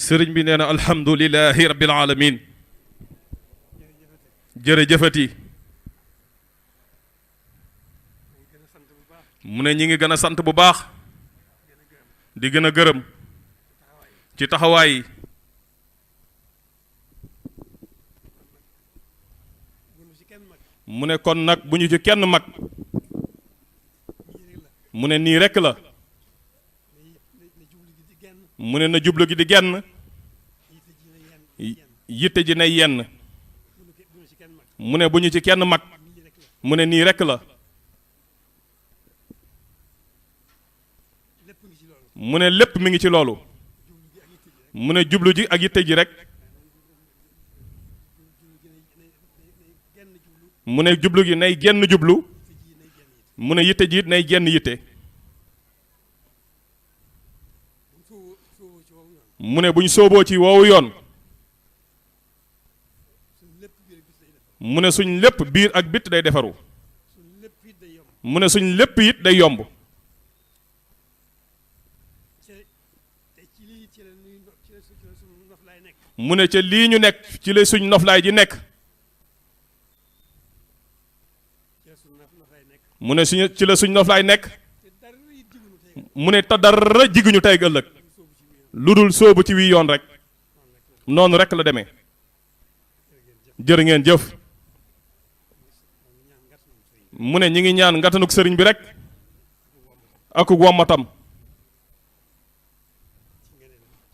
sëriñ bi nee na alhamdulilahi rabbil alamin jërëjëfati mu ne ñi ngi gën a sant bu baax di gën a gërëm ci taxawaay yi mu ne kon nag bu ñu ci kenn mag mu ne nii rekk la mu ne na jublu gi di genn yitte ji nay yenn mu ne bu ñu ci kenn mag mu ne nii rekk la mu ne lépp mi ngi ci loolu mu ne jublu ji ak yitte ji rek mu ne jublu gi nay genn jublu mu ne yitte ji nay genn yitte mu ne buñ sooboo ci woowu yoon mu ne suñ lépp biir ak bitt day defaru mu ne suñ lépp it day yomb mu ne ca lii ñu nekk ci la suñ noflaay ji nekk mu ne suñu ci la suñ noflaay nekk mu ne te dara jiguñu tey ëllëg lu dul sóobu ci wii yoon rek noonu rek la demee jërë ngeen jëf mu ne ñi ngi ñaan ngatanuk sëriñ bi rek ak wommatam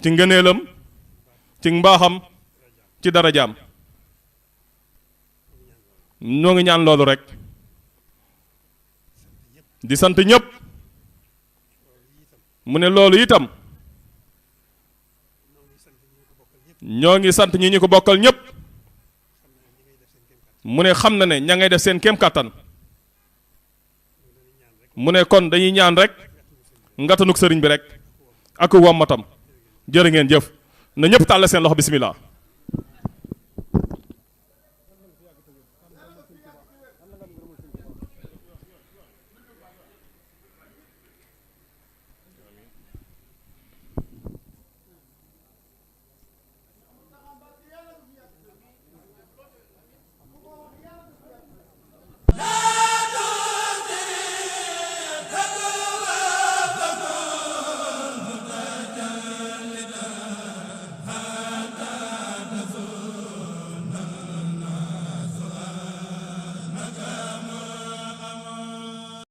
ci ngëneelam ci mbaaxam ci darajaam ñoo ngi ñaan loolu rek di sant ñëpp mu ne loolu itam ñoo ngi sant ñi ñu ko bokkal ñëpp mu ne xam na ne ña ngay def seen kéem kàttan mu ne kon dañuy ñaan rek ngatanuk sëriñ bi rek ak wommatam jërë ngeen jëf na ñëpp tàll seen loxo bismillah